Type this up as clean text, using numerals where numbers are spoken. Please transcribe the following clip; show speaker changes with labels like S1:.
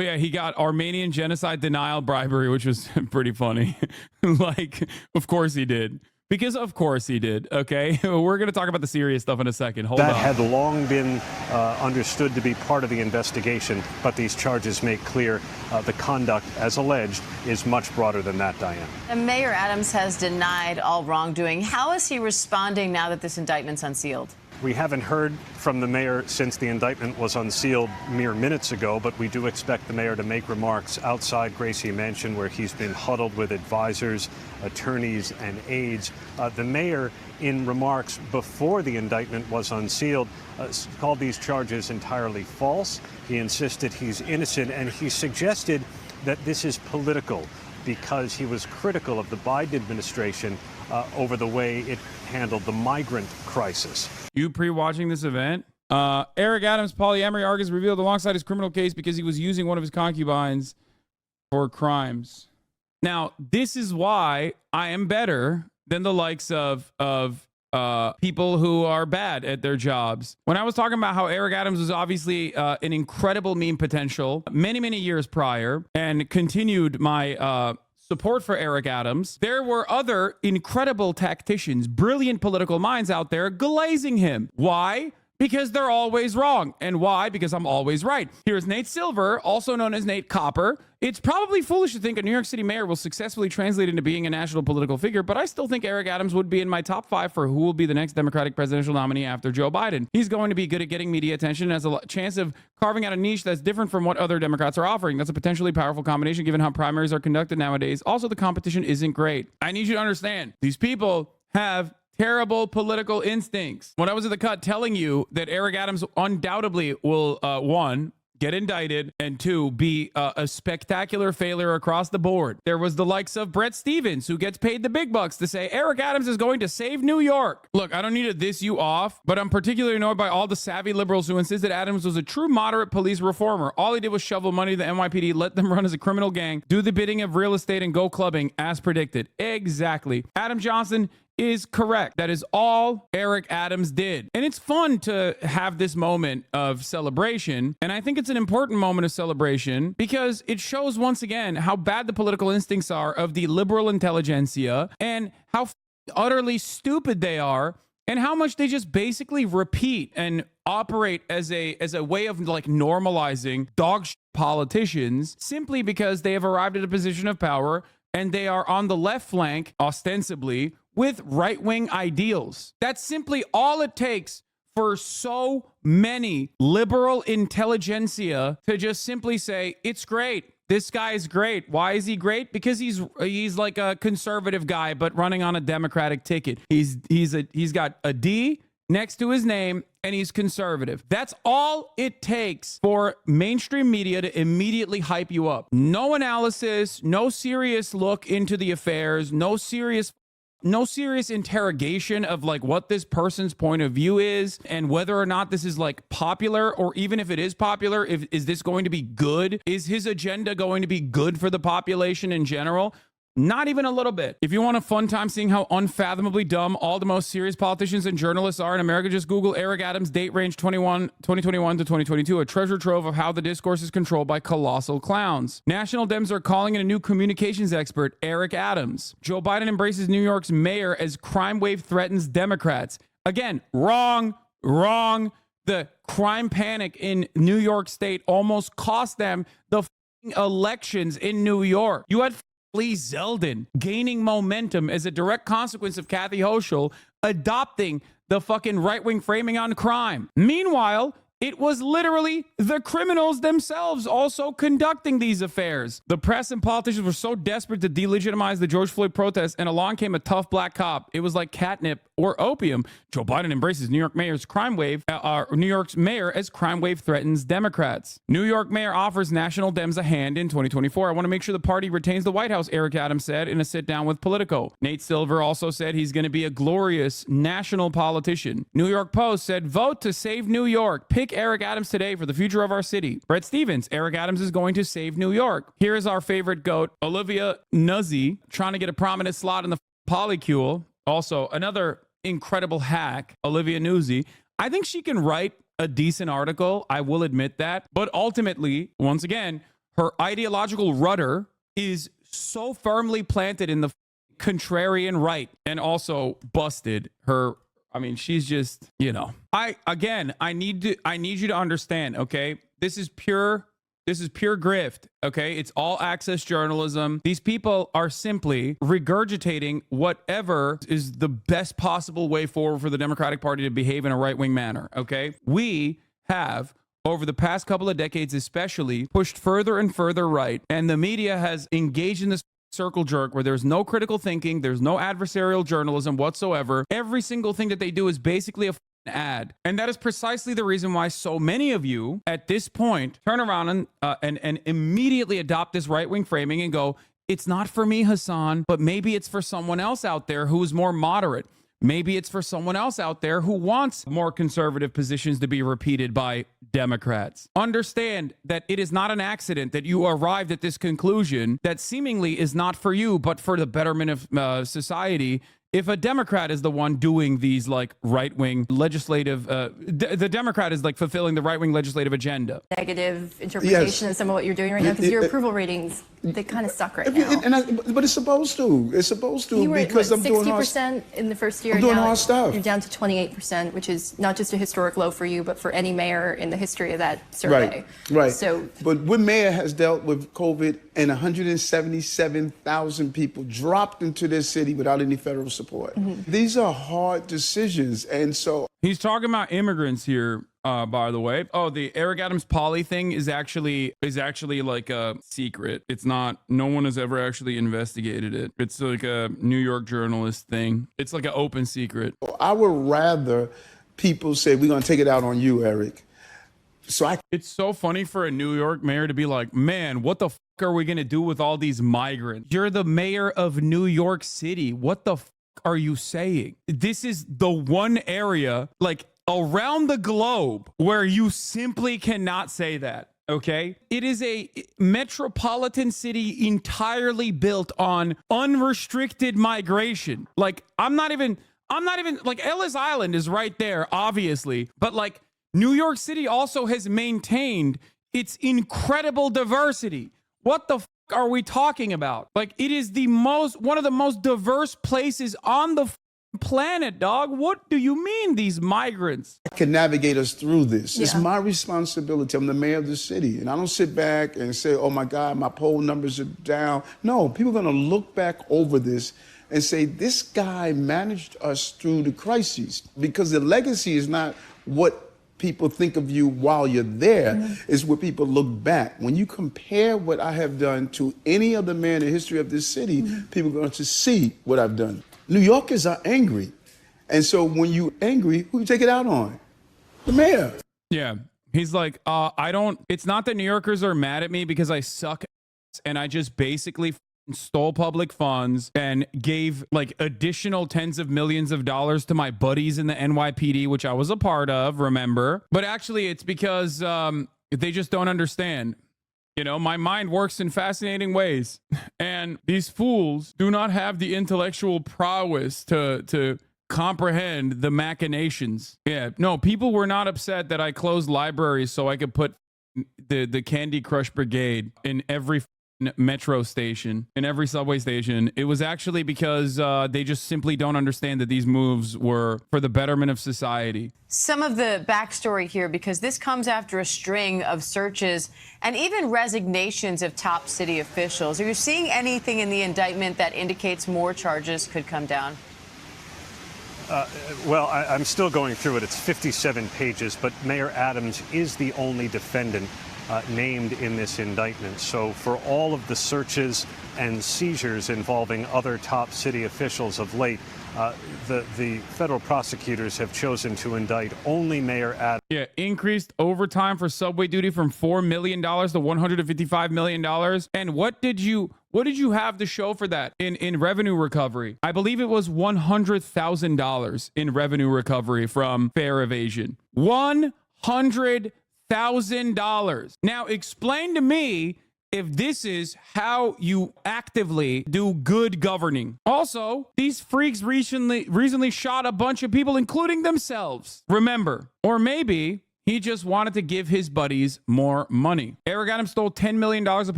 S1: But yeah, he got Armenian genocide denial bribery, which was pretty funny. Like, of course he did. Because of course he did, okay? We're going to talk about the serious stuff in a second. Hold on.
S2: That had long been understood to be part of the investigation, but these charges make clear the conduct, as alleged, is much broader than that, Diane.
S3: And Mayor Adams has denied all wrongdoing. How is he responding now that this indictment's unsealed?
S2: We haven't heard from the mayor since the indictment was unsealed mere minutes ago, but we do expect the mayor to make remarks outside Gracie Mansion, where he's been huddled with advisors, attorneys, and aides. The mayor, in remarks before the indictment was unsealed, called these charges entirely false. He insisted he's innocent, and he suggested that this is political because he was critical of the Biden administration over the way it handled the migrant crisis.
S1: You pre-watching this event? Eric Adams' polyamory arc is revealed alongside his criminal case because he was using one of his concubines for crimes. Now, this is why I am better than the likes of people who are bad at their jobs. When I was talking about how Eric Adams was obviously an incredible meme potential many years prior and continued my support for Eric Adams, there were other incredible tacticians, brilliant political minds out there glazing him. Why? Because they're always wrong. And why? Because I'm always right. Here's Nate Silver, also known as Nate Copper. It's probably foolish to think a New York City mayor will successfully translate into being a national political figure, but I still think Eric Adams would be in my top 5 for who will be the next Democratic presidential nominee after Joe Biden. He's going to be good at getting media attention and has a chance of carving out a niche that's different from what other Democrats are offering. That's a potentially powerful combination given how primaries are conducted nowadays. Also, the competition isn't great. I need you to understand, these people have terrible political instincts. When I was at the cut telling you that Eric Adams undoubtedly will, one, get indicted, and two, be a spectacular failure across the board. There was the likes of Brett Stevens, who gets paid the big bucks to say Eric Adams is going to save New York. Look, I don't need to diss you off, but I'm particularly annoyed by all the savvy liberals who insist that Adams was a true moderate police reformer. All he did was shovel money to the NYPD, let them run as a criminal gang, do the bidding of real estate, and go clubbing as predicted. Exactly. Adam Johnson is correct. That is all Eric Adams did. And it's fun to have this moment of celebration. And I think it's an important moment of celebration because it shows once again how bad the political instincts are of the liberal intelligentsia and how utterly stupid they are and how much they just basically repeat and operate as a way of like normalizing dog shit politicians simply because they have arrived at a position of power and they are on the left flank, ostensibly, with right-wing ideals. That's simply all it takes for so many liberal intelligentsia to just simply say, it's great. This guy is great. Why is he great? Because he's like a conservative guy, but running on a Democratic ticket. He's got a D next to his name, and he's conservative. That's all it takes for mainstream media to immediately hype you up. No analysis, no serious look into the affairs, no serious interrogation of like what this person's point of view is and whether or not this is like popular, or even if it is popular, is this going to be good? Is his agenda going to be good for the population in general? Not even a little bit. If you want a fun time seeing how unfathomably dumb all the most serious politicians and journalists are in America, just Google Eric Adams date range 2021 to 2022, a treasure trove of how the discourse is controlled by colossal clowns. National Dems are calling in a new communications expert, Eric Adams. Joe Biden embraces New York's mayor as crime wave threatens Democrats. Again, wrong. The crime panic in New York State almost cost them the elections in New York. You had Lee Zeldin gaining momentum as a direct consequence of Kathy Hochul adopting the fucking right-wing framing on crime. Meanwhile, it was literally the criminals themselves also conducting these affairs. The press and politicians were so desperate to delegitimize the George Floyd protests, and along came a tough black cop. It was like catnip or opium. Joe Biden embraces New York's mayor as crime wave threatens Democrats. New York mayor offers National Dems a hand in 2024. I want to make sure the party retains the White House, Eric Adams said in a sit-down with Politico. Nate Silver also said he's going to be a glorious national politician. New York Post said, vote to save New York. Pick Eric Adams today for the future of our city. Brett Stevens, Eric Adams is going to save New York. Here is our favorite goat, Olivia Nuzzi, trying to get a prominent slot in the polycule. Also, another incredible hack, Olivia Nuzzi. I think she can write a decent article. I will admit that. But ultimately, once again, her ideological rudder is so firmly planted in the contrarian right, and also busted her. I mean, she's just, you know, I need you to understand, okay? This is pure grift, okay? It's all access journalism. These people are simply regurgitating whatever is the best possible way forward for the Democratic Party to behave in a right-wing manner, okay? We have, over the past couple of decades especially, pushed further and further right, and the media has engaged in this circle jerk where there's no critical thinking, there's no adversarial journalism whatsoever. Every single thing that they do is basically a ad. And that is precisely the reason why so many of you at this point turn around and immediately adopt this right-wing framing and go, it's not for me, Hassan, but maybe it's for someone else out there who's more moderate. Maybe it's for someone else out there who wants more conservative positions to be repeated by Democrats. Understand that it is not an accident that you arrived at this conclusion that seemingly is not for you, but for the betterment of society. If a Democrat is the one doing these like right-wing legislative, the Democrat is like fulfilling the right-wing legislative agenda.
S4: Negative interpretation of some of what you're doing right now, because your approval ratings, they kind of suck right now.
S5: But it's supposed to. It's supposed to,
S4: you were
S5: because
S4: at,
S5: I'm
S4: 60% in the first year.
S5: I'm doing
S4: now
S5: hard stuff.
S4: You're down to 28%, which is not just a historic low for you, but for any mayor in the history of that survey.
S5: Right.
S4: So,
S5: but what mayor has dealt with COVID, and 177,000 people dropped into this city without any federal support. These are hard decisions, and so
S1: he's talking about immigrants here. By the way, the Eric Adams Poly thing is actually like a secret. It's not. No one has ever actually investigated it. It's like a New York journalist thing. It's like an open secret.
S5: I would rather people say, we're going to take it out on you, Eric. It's
S1: so funny for a New York mayor to be like, man, what the f are we going to do with all these migrants? You're the mayor of New York City. What the f are you saying? This is the one area like around the globe where you simply cannot say that. Okay. It is a metropolitan city entirely built on unrestricted migration. Like, I'm not even like Ellis Island is right there, obviously, but like, New York City also has maintained its incredible diversity. What the f are we talking about? Like, it is one of the most diverse places on the planet, dog. What do you mean, these migrants?
S5: Can navigate us through this. Yeah. It's my responsibility. I'm the mayor of the city, and I don't sit back and say, oh my God, my poll numbers are down. No, people are going to look back over this and say, this guy managed us through the crises, because the legacy is not what people think of you while you're there, is where people look back. When you compare what I have done to any other man in the history of this city, people are going to see what I've done. New Yorkers are angry. And so when you're angry, who you take it out on? The mayor.
S1: Yeah. He's like, it's not that New Yorkers are mad at me because I suck and I just basically stole public funds and gave like additional tens of millions of dollars to my buddies in the NYPD, which I was a part of, remember? But actually it's because they just don't understand. You know, my mind works in fascinating ways, and these fools do not have the intellectual prowess to comprehend the machinations. Yeah, no, people were not upset that I closed libraries so I could put the Candy Crush Brigade in every metro station, in every subway station. It was actually because they just simply don't understand that these moves were for the betterment of society.
S3: Some of the backstory here, because this comes after a string of searches and even resignations of top city officials. Are you seeing anything in the indictment that indicates more charges could come down?
S2: Well, I'm still going through it. It's 57 pages, but Mayor Adams is the only defendant named in this indictment. So for all of the searches and seizures involving other top city officials of late, the federal prosecutors have chosen to indict only Mayor Adams.
S1: Yeah, increased overtime for subway duty from $4 million to $155 million. And what did you have to show for that in revenue recovery? I believe it was $100,000 in revenue recovery from fare evasion. $100,000. Now explain to me if this is how you actively do good governing. Also, these freaks recently shot a bunch of people, including themselves. Remember, or maybe He just wanted to give his buddies more money. Eric Adams stole $10 million of